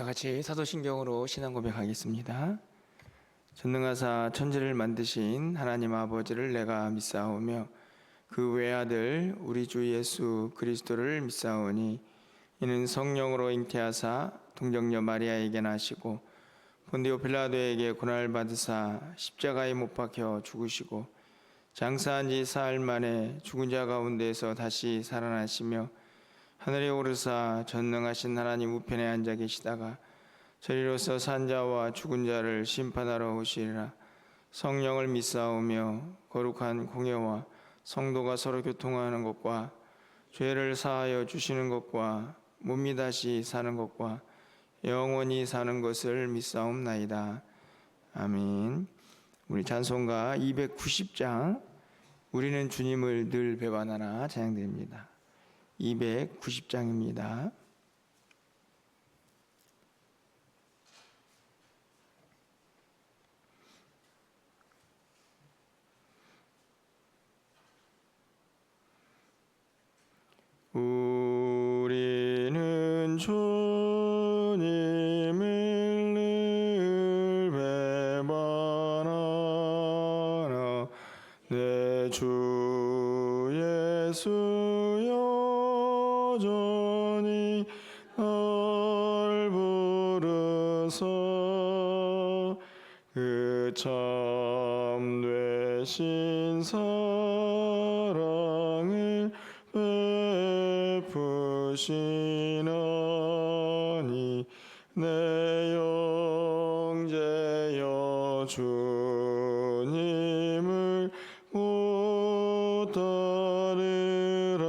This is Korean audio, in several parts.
같이 사도신경으로 신앙 고백하겠습니다. 전능하사 천지를 만드신 하나님 아버지를 내가 믿사오며 그 외아들 우리 주 예수 그리스도를 믿사오니 이는 성령으로 잉태하사 동정녀 마리아에게 나시고 본디오 빌라도에게 고난을 받으사 십자가에 못 박혀 죽으시고 장사한 지 사흘 만에 죽은 자 가운데서 다시 살아나시며 하늘에 오르사 전능하신 하나님 우편에 앉아 계시다가 저리로서 산 자와 죽은 자를 심판하러 오시리라. 성령을 믿사오며 거룩한 공예와 성도가 서로 교통하는 것과 죄를 사하여 주시는 것과 몸이 다시 사는 것과 영원히 사는 것을 믿사옵나이다. 아멘. 우리 찬송가 290장 우리는 주님을 늘 배반하나 찬양드립니다. 290장입니다. 우리는 주님을 늘 배반하나 내 주 예수 여전히 날 부르사 그 참되신 사랑을 베푸시나니 내 영제여 주님을 못 따르라.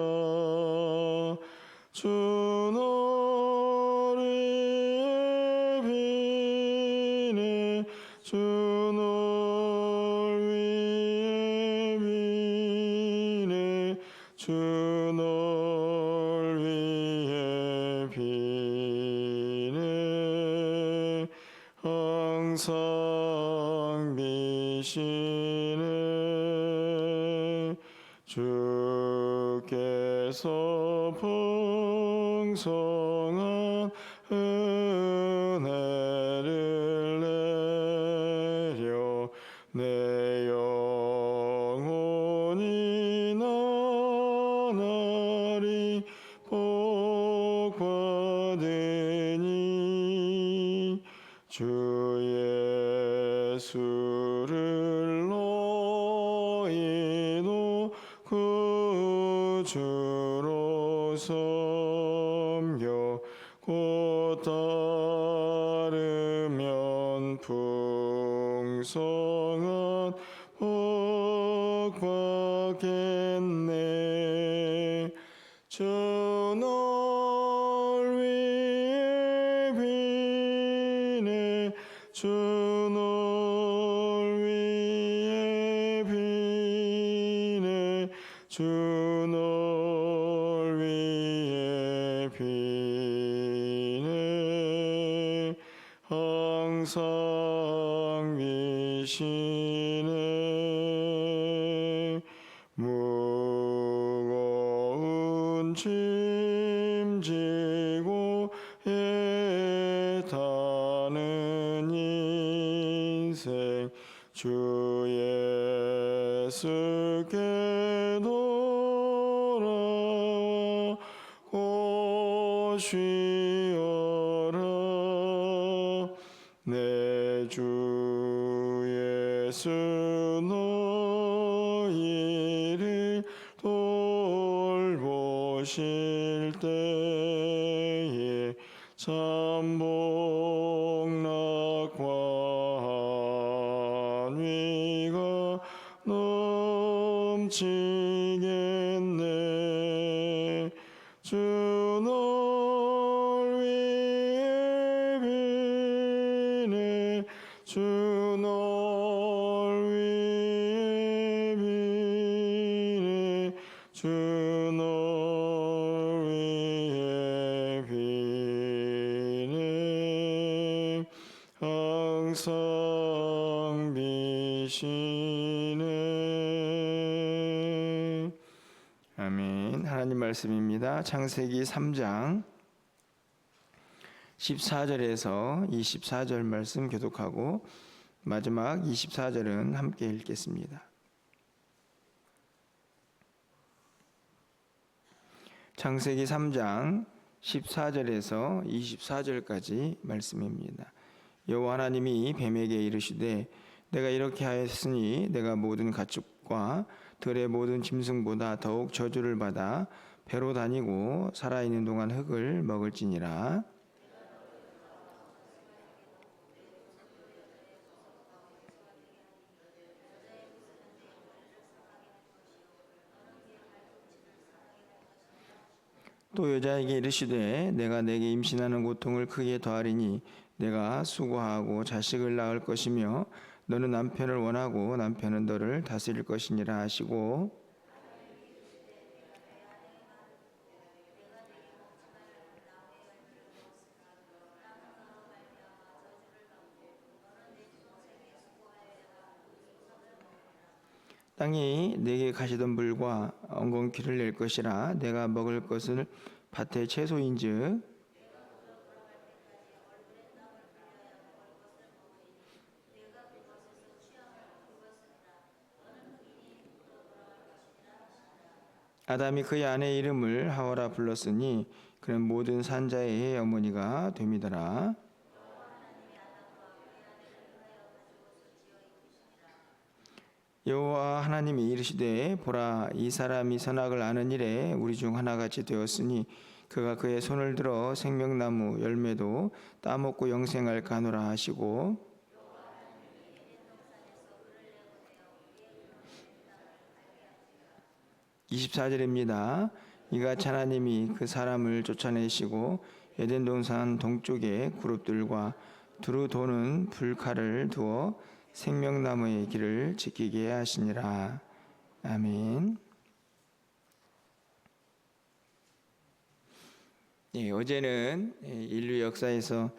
주 너를 위해 비네 주 너를 위해 비네 주 너를 위해 비네 항상 비시네. 주께서 풍성한 은혜를 내려 내 영혼이 나날이 복 받으니 주 예수를 너희도 구주로 섬겨 곧 따르면 풍성한 복 받겠네. 주 너를 위해 비네 주 너를 위해 비네 주 너를 위해 비네 항상 비시네. 무거운 짐 지고 애타는 인생 주 예수께 돌아와 곧 쉬어라. 내 주 예수 너희를 돌보실 때에 참 복락과 안위가 넘치겠네. 주 너를 위해 비네 주 너를 위해 비네 주 너를 위해 비네 항상 비시네. 아멘. 하나님 말씀입니다. 창세기 3장 14절에서 24절 말씀 교독하고 마지막 24절은 함께 읽겠습니다. 창세기 3장 14절에서 24절까지 말씀입니다. 여호와 하나님이 뱀에게 이르시되 내가 이렇게 하였으니 내가 모든 가축과 들의 모든 짐승보다 더욱 저주를 받아 배로 다니고 살아있는 동안 흙을 먹을지니라. 또 여자에게 이르시되 내가 내게 임신하는 고통을 크게 더하리니 내가 수고하고 자식을 낳을 것이며 너는 남편을 원하고 남편은 너를 다스릴 것이니라 하시고 땅이 내게 가시던 불과 엉겅퀴를 낼 것이라. 내가 먹을 것을 밭의 채소인즉 아담이 그의 아내의 이름을 하와라 불렀으니 그는 모든 산자의 어머니가 됨이더라. 여호와 하나님이 이르시되 보라 이 사람이 선악을 아는 일에 우리 중 하나같이 되었으니 그가 그의 손을 들어 생명나무 열매도 따먹고 영생할까 하노라 하시고 24절입니다. 이같이 하나님이 그 사람을 쫓아내시고 에덴 동산 동쪽에 그룹들과 두루 도는 불칼을 두어 생명나무의 길을 지키게 하시니라. 아멘. 어제는 인류 역사에서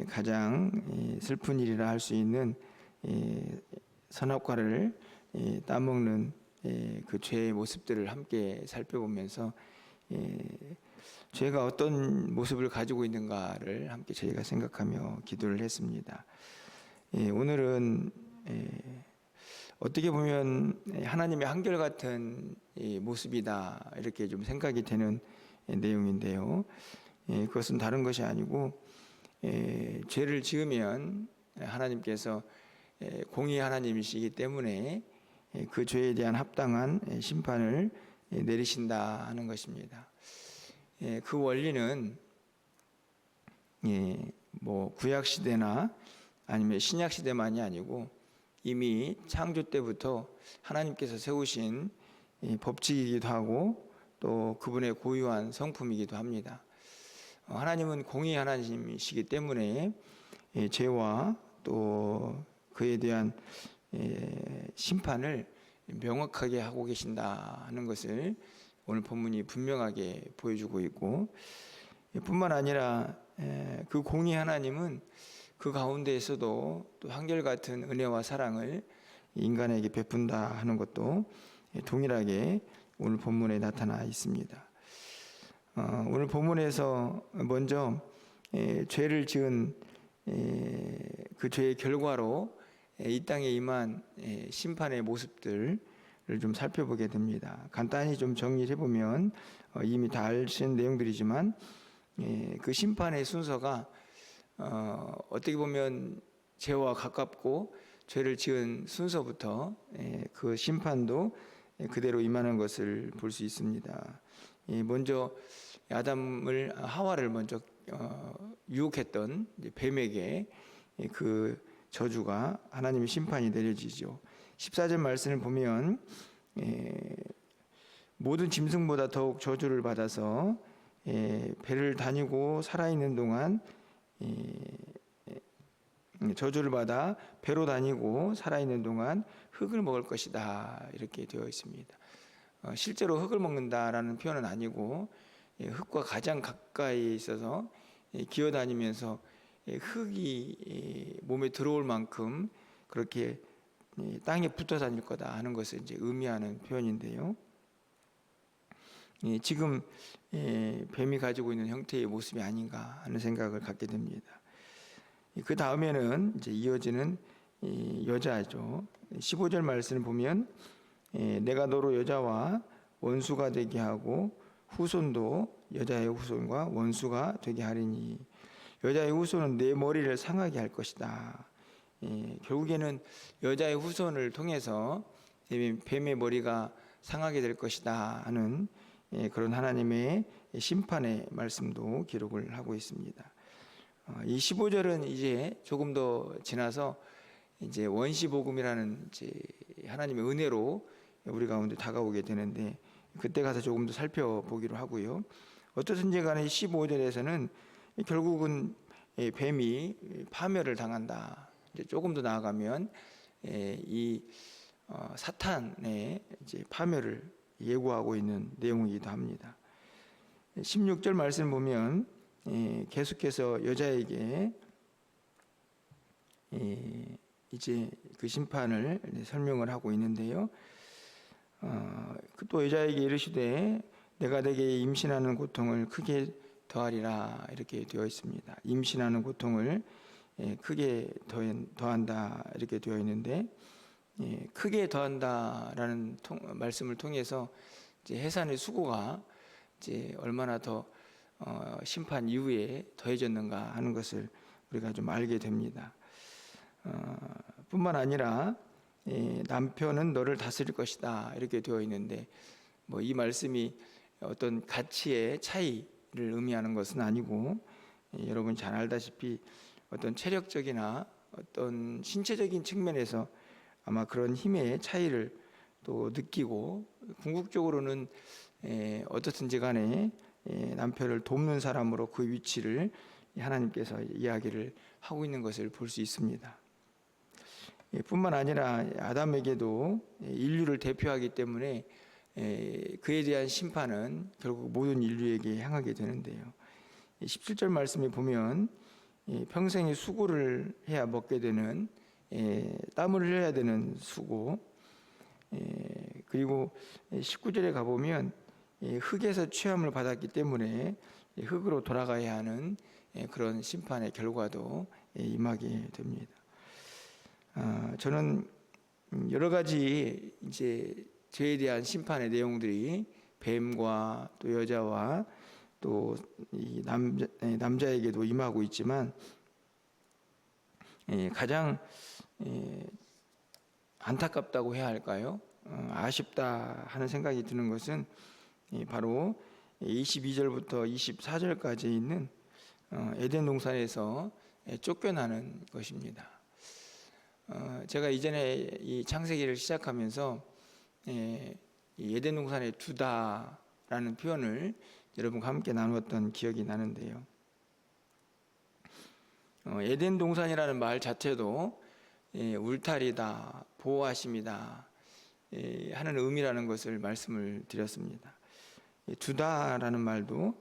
가장 슬픈 일이라 할 수 있는 선악과를 따먹는 그 죄의 모습들을 함께 살펴보면서 죄가 어떤 모습을 가지고 있는가를 함께 저희가 생각하며 기도를 했습니다. 오늘은 어떻게 보면 하나님의 한결같은 모습이다 이렇게 좀 생각이 되는 내용인데요. 그것은 다른 것이 아니고 죄를 지으면 하나님께서 공의 하나님이시기 때문에 그 죄에 대한 합당한 심판을 내리신다 하는 것입니다. 그 원리는 뭐 구약 시대나 아니면 신약 시대만이 아니고 이미 창조 때부터 하나님께서 세우신 법칙이기도 하고 또 그분의 고유한 성품이기도 합니다. 하나님은 공의 하나님이시기 때문에 죄와 또 그에 대한 심판을 명확하게 하고 계신다 하는 것을 오늘 본문이 분명하게 보여주고 있고 뿐만 아니라 그 공의 하나님은 그 가운데에서도 또 한결같은 은혜와 사랑을 인간에게 베푼다 하는 것도 동일하게 오늘 본문에 나타나 있습니다. 오늘 본문에서 먼저 죄를 지은 그 죄의 결과로 이 땅에 임한 심판의 모습들을 좀 살펴보게 됩니다. 간단히 좀 정리를 해보면 이미 다 아시는 내용들이지만 그 심판의 순서가 어떻게 보면 죄와 가깝고 죄를 지은 순서부터 그 심판도 그대로 임하는 것을 볼 수 있습니다. 먼저 하와를 먼저 유혹했던 뱀에게 그 저주가 하나님의 심판이 내려지죠. 14절 말씀을 보면 모든 짐승보다 더욱 저주를 받아서 배를 다니고 살아있는 동안 저주를 받아 배로 다니고 살아있는 동안 흙을 먹을 것이다 이렇게 되어 있습니다. 실제로 흙을 먹는다라는 표현은 아니고 흙과 가장 가까이 있어서 기어다니면서 흙이 몸에 들어올 만큼 그렇게 땅에 붙어 다닐 거다 하는 것을 이제 의미하는 표현인데요. 지금 뱀이 가지고 있는 형태의 모습이 아닌가 하는 생각을 갖게 됩니다. 그 다음에는 이제 이어지는 여자죠. 15절 말씀을 보면 내가 너로 여자와 원수가 되게 하고 후손도 여자의 후손과 원수가 되게 하리니 여자의 후손은 내 머리를 상하게 할 것이다. 결국에는 여자의 후손을 통해서 뱀의 머리가 상하게 될 것이다 하는 그런 하나님의 심판의 말씀도 기록을 하고 있습니다. 이 15절은 이제 조금 더 지나서 이제 원시복음이라는 이제 하나님의 은혜로 우리 가운데 다가오게 되는데 그때 가서 조금 더 살펴보기로 하고요. 어떻든지 간에 15절에서는 결국은 뱀이 파멸을 당한다. 이제 조금 더 나아가면 이 사탄의 이제 파멸을 예고하고 있는 내용이기도 합니다. 16절 말씀 보면 계속해서 여자에게 이제 그 심판을 설명을 하고 있는데요. 또 여자에게 이르시되 내가 내게 임신하는 고통을 크게 더하리라 이렇게 되어 있습니다. 임신하는 고통을 크게 더한다 이렇게 되어 있는데 크게 더한다라는 말씀을 통해서 이제 해산의 수고가 이제 얼마나 더 심판 이후에 더해졌는가 하는 것을 우리가 좀 알게 됩니다. 뿐만 아니라 남편은 너를 다스릴 것이다 이렇게 되어 있는데 뭐 이 말씀이 어떤 가치의 차이를 의미하는 것은 아니고 여러분 잘 알다시피 어떤 체력적이나 어떤 신체적인 측면에서 아마 그런 힘의 차이를 또 느끼고 궁극적으로는 어떻든지 간에 남편을 돕는 사람으로 그 위치를 하나님께서 이야기를 하고 있는 것을 볼 수 있습니다. 뿐만 아니라 아담에게도 인류를 대표하기 때문에 그에 대한 심판은 결국 모든 인류에게 향하게 되는데요. 17절 말씀에 보면 평생의 수고를 해야 먹게 되는 땀을 흘려야 되는 수고, 그리고 19절에 가보면 흙에서 취함을 받았기 때문에 흙으로 돌아가야 하는 그런 심판의 결과도 임하게 됩니다. 저는 여러 가지 이제 죄에 대한 심판의 내용들이 뱀과 또 여자와 또 이 남자에게도 임하고 있지만 가장 안타깝다고 해야 할까요? 아쉽다 하는 생각이 드는 것은 바로 22절부터 24절까지 있는 에덴 동산에서 쫓겨나는 것입니다. 제가 이전에 이 창세기를 시작하면서 이 에덴 동산에 두다라는 표현을 여러분과 함께 나누었던 기억이 나는데요. 에덴 동산이라는 말 자체도 울타리다, 보호하심이다 하는 의미라는 것을 말씀을 드렸습니다. 두다라는 말도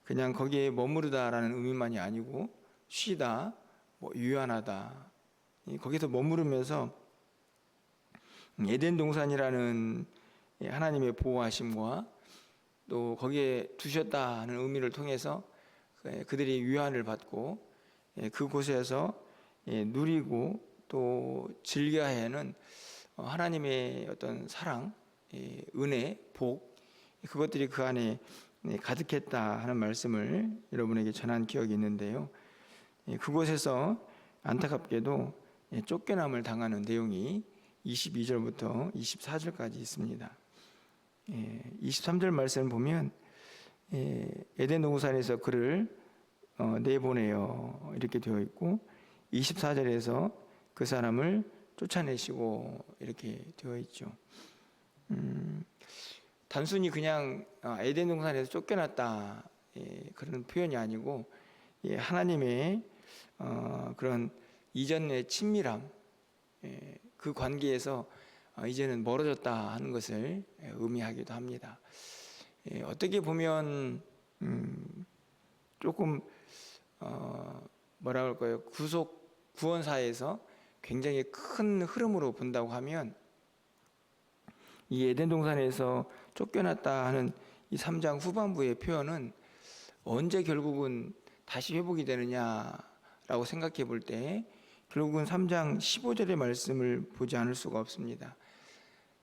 그냥 거기에 머무르다라는 의미만이 아니고 쉬다, 유한하다, 거기서 머무르면서 에덴 동산이라는 하나님의 보호하심과 또 거기에 두셨다는 의미를 통해서 그들이 위안을 받고 그곳에서 누리고 또 즐겨야 하는 하나님의 어떤 사랑, 은혜, 복 그것들이 그 안에 가득했다 하는 말씀을 여러분에게 전한 기억이 있는데요. 그곳에서 안타깝게도 쫓겨남을 당하는 내용이 22절부터 24절까지 있습니다. 23절 말씀을 보면 에덴 동산에서 그를 내보내요 이렇게 되어 있고 24절에서 그 사람을 쫓아내시고 이렇게 되어 있죠. 단순히 그냥 에덴 동산에서 쫓겨났다 그런 표현이 아니고 하나님의 그런 이전의 친밀함 그 관계에서 이제는 멀어졌다 하는 것을 의미하기도 합니다. 어떻게 보면 조금 뭐라 그럴까요? 구원사에서 굉장히 큰 흐름으로 본다고 하면 이 에덴 동산에서 쫓겨났다 하는 이 3장 후반부의 표현은 언제 결국은 다시 회복이 되느냐라고 생각해 볼 때 결국은 3장 15절의 말씀을 보지 않을 수가 없습니다.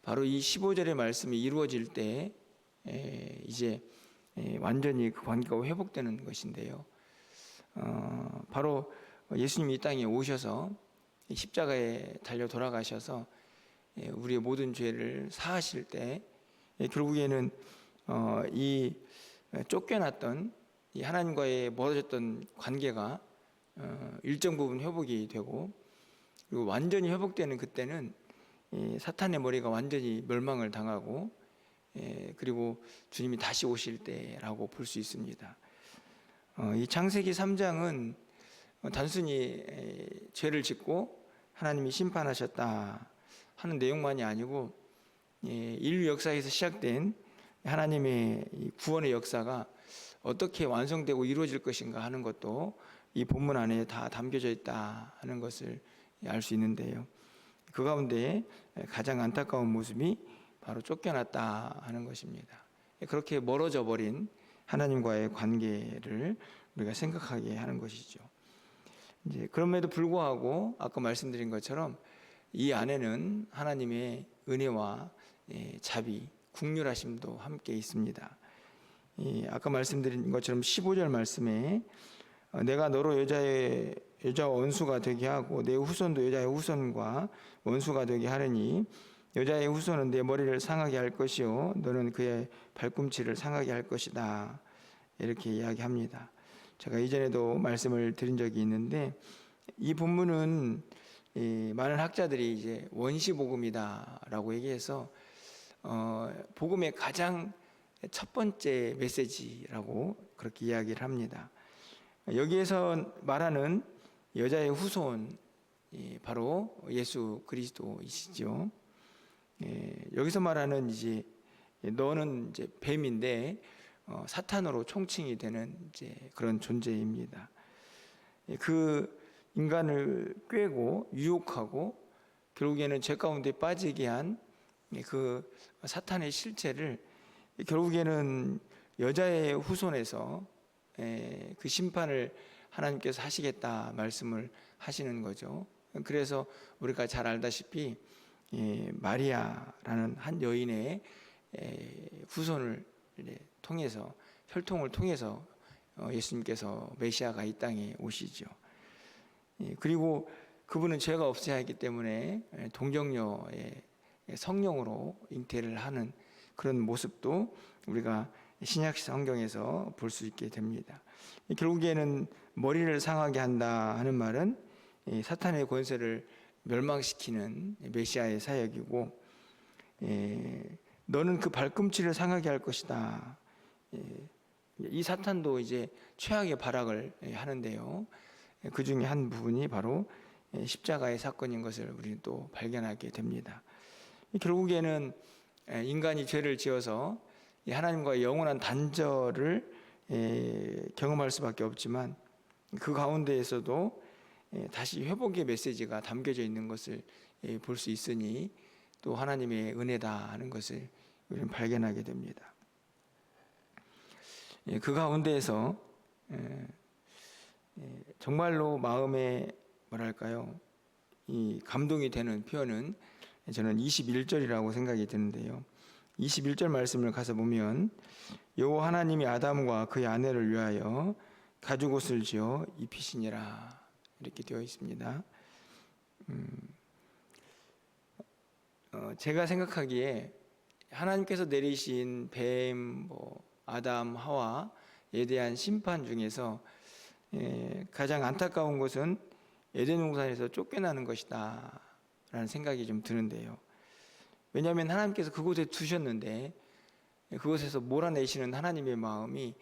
바로 이 15절의 말씀이 이루어질 때 이제 완전히 그 관계가 회복되는 것인데요. 바로 예수님이 이 땅에 오셔서 십자가에 달려 돌아가셔서 우리의 모든 죄를 사하실 때 결국에는 이 쫓겨났던 이 하나님과의 멀어졌던 관계가 일정 부분 회복이 되고, 그리고 완전히 회복되는 그때는 사탄의 머리가 완전히 멸망을 당하고, 그리고 주님이 다시 오실 때라고 볼 수 있습니다. 이 창세기 3장은 단순히 죄를 짓고 하나님이 심판하셨다 하는 내용만이 아니고, 인류 역사에서 시작된 하나님의 구원의 역사가 어떻게 완성되고 이루어질 것인가 하는 것도 이 본문 안에 다 담겨져 있다 하는 것을 알 수 있는데요. 그 가운데 가장 안타까운 모습이 바로 쫓겨났다 하는 것입니다. 그렇게 멀어져 버린 하나님과의 관계를 우리가 생각하게 하는 것이죠. 이제 그럼에도 불구하고 아까 말씀드린 것처럼 이 안에는 하나님의 은혜와 자비, 긍휼하심도 함께 있습니다. 아까 말씀드린 것처럼 15절 말씀에 내가 너로 여자와 원수가 되게 하고 내 후손도 여자의 후손과 원수가 되게 하려니 여자의 후손은 내 머리를 상하게 할 것이요 너는 그의 발꿈치를 상하게 할 것이다, 이렇게 이야기합니다. 제가 이전에도 말씀을 드린 적이 있는데, 이 본문은 많은 학자들이 이제 원시복음이다라고 얘기해서 복음의 가장 첫 번째 메시지라고 그렇게 이야기를 합니다. 여기에서 말하는 여자의 후손, 바로 예수 그리스도이시죠. 여기서 말하는 이제 너는 이제 뱀인데 사탄으로 총칭이 되는 이제 그런 존재입니다. 그 인간을 꾀고 유혹하고 결국에는 죄 가운데 빠지게 한 그 사탄의 실체를 결국에는 여자의 후손에서 그 심판을 하나님께서 하시겠다 말씀을 하시는 거죠. 그래서 우리가 잘 알다시피 마리아라는 한 여인의 후손을 통해서, 혈통을 통해서 예수님께서 메시아가 이 땅에 오시죠. 그리고 그분은 죄가 없어야 했기 때문에 동정녀의 성령으로 잉태를 하는 그런 모습도 우리가 신약 성경에서 볼 수 있게 됩니다. 결국에는 머리를 상하게 한다 하는 말은 사탄의 권세를 멸망시키는 메시아의 사역이고, 너는 그 발꿈치를 상하게 할 것이다. 이 사탄도 이제 최악의 발악을 하는데요. 그 중에 한 부분이 바로 십자가의 사건인 것을 우리는 또 발견하게 됩니다. 결국에는 인간이 죄를 지어서 하나님과의 영원한 단절을 경험할 수밖에 없지만, 그 가운데에서도 다시 회복의 메시지가 담겨져 있는 것을 볼 수 있으니 또 하나님의 은혜다 하는 것을 우리는 발견하게 됩니다. 그 가운데에서 정말로 마음에 이 감동이 되는 표현은 저는 21절이라고 생각이 드는데요. 21절 말씀을 가서 보면 여호와 하나님이 아담과 그의 아내를 위하여 가죽옷을 지어 입히시니라, 이렇게 되어 있습니다. 제가 생각하기에 하나님께서 내리신 뱀, 아담, 하와에 대한 심판 중에서 가장 안타까운 것은 에덴 동산에서 쫓겨나는 것이다 라는 생각이 좀 드는데요. 왜냐하면 하나님께서 그곳에 두셨는데 그곳에서 몰아내시는 하나님의 마음이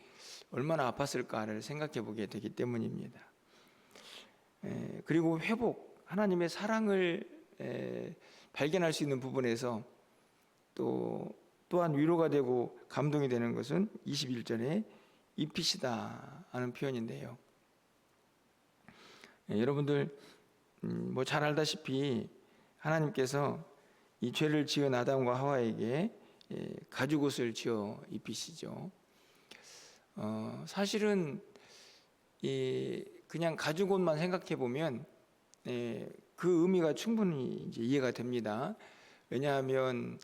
얼마나 아팠을까를 생각해 보게 되기 때문입니다. 그리고 회복, 하나님의 사랑을 발견할 수 있는 부분에서 또한 위로가 되고 감동이 되는 것은 21절에 입히시다 하는 표현인데요. 여러분들 잘 알다시피 하나님께서 이 죄를 지은 아담과 하와에게 가죽옷을 지어 입히시죠. 사실은 그냥 가죽옷만 생각해 보면 그 의미가 충분히 이제 이해가 됩니다. 왜냐하면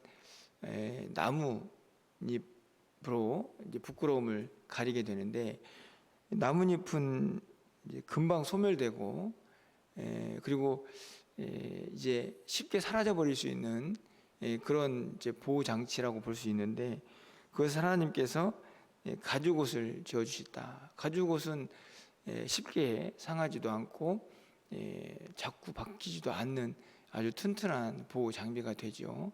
나뭇잎으로 이제 부끄러움을 가리게 되는데, 나뭇잎은 이제 금방 소멸되고 그리고 이제 쉽게 사라져 버릴 수 있는 그런 이제 보호 장치라고 볼 수 있는데, 그것을 하나님께서 가죽옷을 지어 주셨다. 가죽옷은 쉽게 상하지도 않고 자꾸 바뀌지도 않는 아주 튼튼한 보호 장비가 되죠.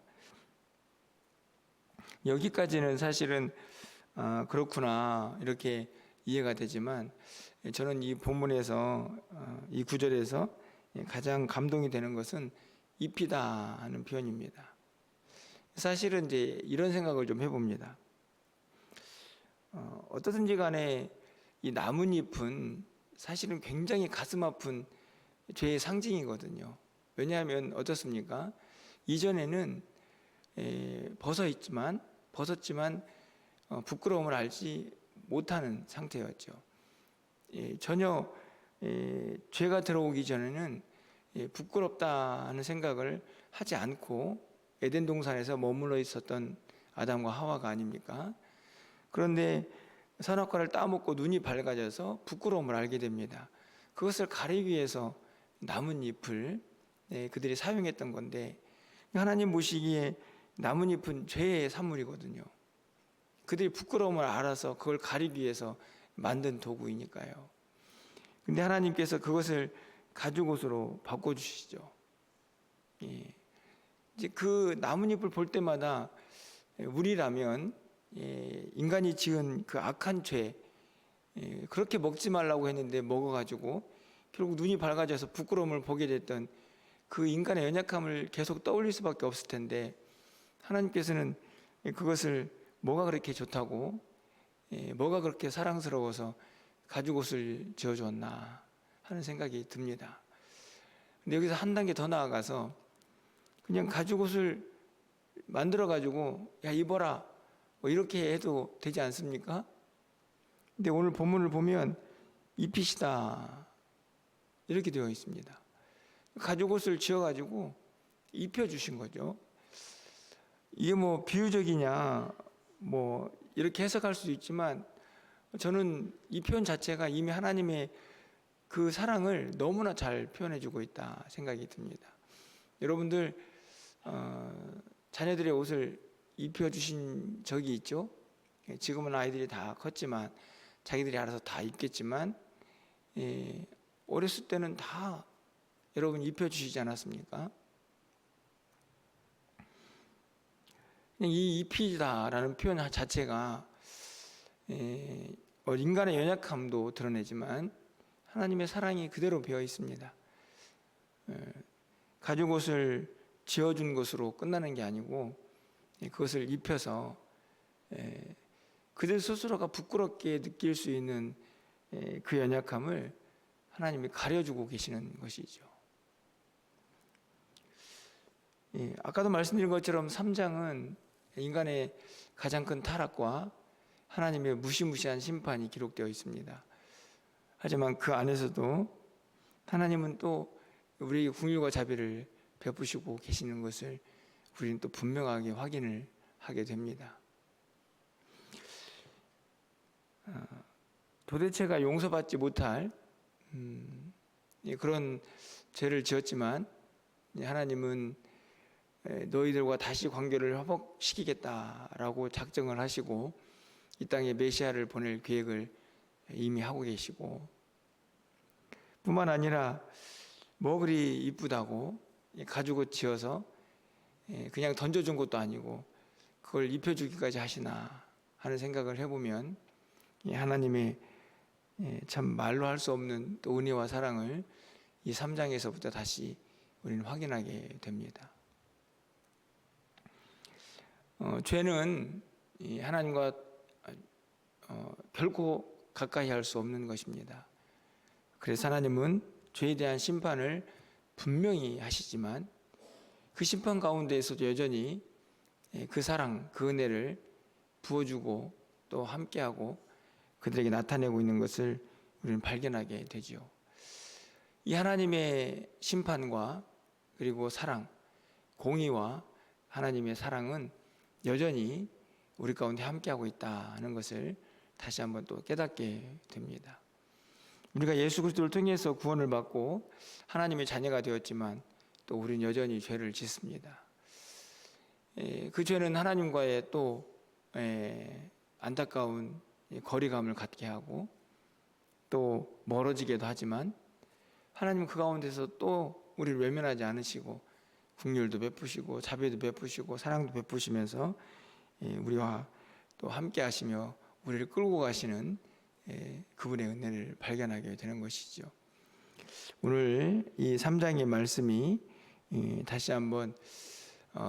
여기까지는 사실은 그렇구나 이렇게 이해가 되지만, 저는 이 본문에서 이 구절에서 가장 감동이 되는 것은 입히다 하는 표현입니다. 사실은 이제 이런 생각을 좀 해봅니다. 어떠든지 간에 이 나뭇잎은 사실은 굉장히 가슴 아픈 죄의 상징이거든요. 왜냐하면 어떻습니까? 이전에는 벗었지만 부끄러움을 알지 못하는 상태였죠. 전혀 죄가 들어오기 전에는 부끄럽다 하는 생각을 하지 않고 에덴 동산에서 머물러 있었던 아담과 하와가 아닙니까? 그런데 선악과를 따먹고 눈이 밝아져서 부끄러움을 알게 됩니다. 그것을 가리기 위해서 나뭇잎을 그들이 사용했던 건데, 하나님 보시기에 나뭇잎은 죄의 산물이거든요. 그들이 부끄러움을 알아서 그걸 가리기 위해서 만든 도구이니까요. 근데 하나님께서 그것을 가죽옷으로 바꿔주시죠. 이제 그 나뭇잎을 볼 때마다 우리라면 인간이 지은 그 악한 죄, 그렇게 먹지 말라고 했는데 먹어가지고 결국 눈이 밝아져서 부끄러움을 보게 됐던 그 인간의 연약함을 계속 떠올릴 수밖에 없을 텐데, 하나님께서는 그것을 뭐가 그렇게 좋다고, 뭐가 그렇게 사랑스러워서 가죽옷을 지어줬나 하는 생각이 듭니다. 근데 여기서 한 단계 더 나아가서 그냥 가죽옷을 만들어가지고 야 입어라 뭐 이렇게 해도 되지 않습니까? 근데 오늘 본문을 보면 입히시다 이렇게 되어 있습니다. 가죽옷을 지어가지고 입혀주신 거죠. 이게 뭐 비유적이냐 뭐 이렇게 해석할 수도 있지만, 저는 이 표현 자체가 이미 하나님의 그 사랑을 너무나 잘 표현해주고 있다 생각이 듭니다. 여러분들 자녀들의 옷을 입혀주신 적이 있죠? 지금은 아이들이 다 컸지만 자기들이 알아서 다 입겠지만, 어렸을 때는 다 여러분 입혀주시지 않았습니까? 이 입히다라는 표현 자체가 인간의 연약함도 드러내지만 하나님의 사랑이 그대로 배어 있습니다. 가죽옷을 지어준 것으로 끝나는 게 아니고 그것을 입혀서 그들 스스로가 부끄럽게 느낄 수 있는 그 연약함을 하나님이 가려주고 계시는 것이죠. 아까도 말씀드린 것처럼 3장은 인간의 가장 큰 타락과 하나님의 무시무시한 심판이 기록되어 있습니다. 하지만 그 안에서도 하나님은 또 우리에게 긍휼과 자비를 베푸시고 계시는 것을 우리는 또 분명하게 확인을 하게 됩니다. 도대체가 용서받지 못할 그런 죄를 지었지만 하나님은 너희들과 다시 관계를 회복시키겠다라고 작정을 하시고 이 땅에 메시아를 보낼 계획을 이미 하고 계시고, 뿐만 아니라 뭐 그리 이쁘다고 가죽옷 지어서 그냥 던져준 것도 아니고 그걸 입혀주기까지 하시나 하는 생각을 해보면 하나님의 참 말로 할 수 없는 또 은혜와 사랑을 이 3장에서부터 다시 우리는 확인하게 됩니다. 죄는 하나님과 결코 가까이 할 수 없는 것입니다. 그래서 하나님은 죄에 대한 심판을 분명히 하시지만 그 심판 가운데에서도 여전히 그 사랑, 그 은혜를 부어주고 또 함께하고 그들에게 나타내고 있는 것을 우리는 발견하게 되지요. 이 하나님의 심판과 그리고 사랑, 공의와 하나님의 사랑은 여전히 우리 가운데 함께하고 있다는 것을 다시 한번 또 깨닫게 됩니다. 우리가 예수 그리스도를 통해서 구원을 받고 하나님의 자녀가 되었지만 또 우리는 여전히 죄를 짓습니다. 그 죄는 하나님과의 또 안타까운 거리감을 갖게 하고 또 멀어지게도 하지만 하나님은 그 가운데서 또 우리를 외면하지 않으시고 긍휼도 베푸시고 자비도 베푸시고 사랑도 베푸시면서 우리와 또 함께 하시며 우리를 끌고 가시는 그분의 은혜를 발견하게 되는 것이죠. 오늘 이 3장의 말씀이 다시 한번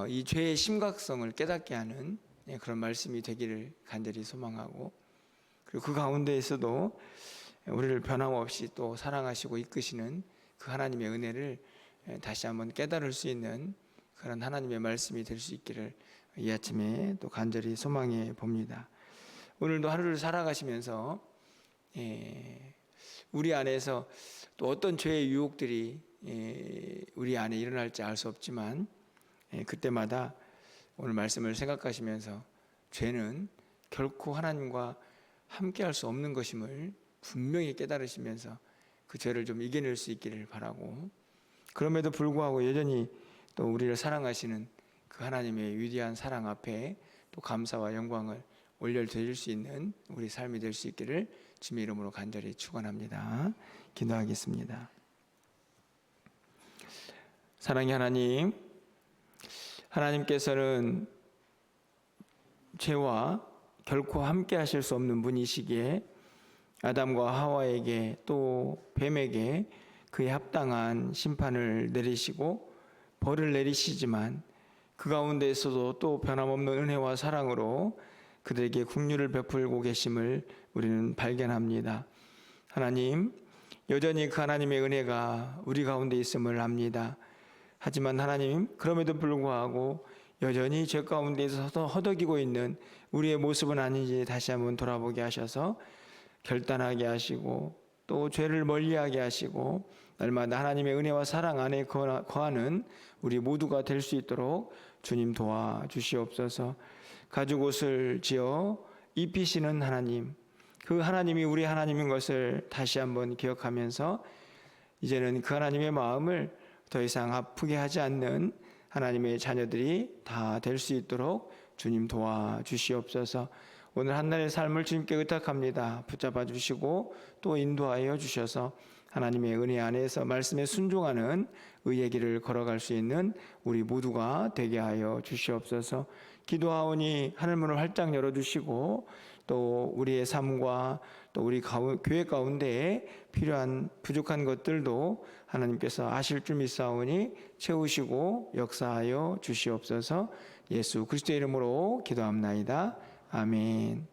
이 죄의 심각성을 깨닫게 하는 그런 말씀이 되기를 간절히 소망하고, 그리고 그 가운데에서도 우리를 변함없이 또 사랑하시고 이끄시는 그 하나님의 은혜를 다시 한번 깨달을 수 있는 그런 하나님의 말씀이 될 수 있기를 이 아침에 또 간절히 소망해 봅니다. 오늘도 하루를 살아가시면서 우리 안에서 또 어떤 죄의 유혹들이 우리 안에 일어날지 알 수 없지만 그때마다 오늘 말씀을 생각하시면서 죄는 결코 하나님과 함께 할 수 없는 것임을 분명히 깨달으시면서 그 죄를 좀 이겨낼 수 있기를 바라고, 그럼에도 불구하고 여전히 또 우리를 사랑하시는 그 하나님의 위대한 사랑 앞에 또 감사와 영광을 올려드릴 수 있는 우리 삶이 될 수 있기를 주님의 이름으로 간절히 축원합니다. 기도하겠습니다. 사랑의 하나님, 하나님께서는 죄와 결코 함께 하실 수 없는 분이시기에 아담과 하와에게 또 뱀에게 그에 합당한 심판을 내리시고 벌을 내리시지만 그 가운데에서도 또 변함없는 은혜와 사랑으로 그들에게 긍휼을 베풀고 계심을 우리는 발견합니다. 하나님, 여전히 그 하나님의 은혜가 우리 가운데 있음을 압니다. 하지만 하나님, 그럼에도 불구하고 여전히 죄 가운데서 허덕이고 있는 우리의 모습은 아닌지 다시 한번 돌아보게 하셔서 결단하게 하시고 또 죄를 멀리하게 하시고 날마다 하나님의 은혜와 사랑 안에 거하는 우리 모두가 될 수 있도록 주님 도와주시옵소서. 가죽옷을 지어 입히시는 하나님, 그 하나님이 우리 하나님인 것을 다시 한번 기억하면서 이제는 그 하나님의 마음을 더 이상 아프게 하지 않는 하나님의 자녀들이 다 될 수 있도록 주님 도와주시옵소서. 오늘 한날의 삶을 주님께 의탁합니다. 붙잡아 주시고 또 인도하여 주셔서 하나님의 은혜 안에서 말씀에 순종하는 의의 길을 걸어갈 수 있는 우리 모두가 되게 하여 주시옵소서. 기도하오니 하늘문을 활짝 열어주시고 또 우리의 삶과 또 우리 교회 가운데에 필요한 부족한 것들도 하나님께서 아실 줄 믿사오니 채우시고 역사하여 주시옵소서. 예수 그리스도의 이름으로 기도합나이다. 아멘.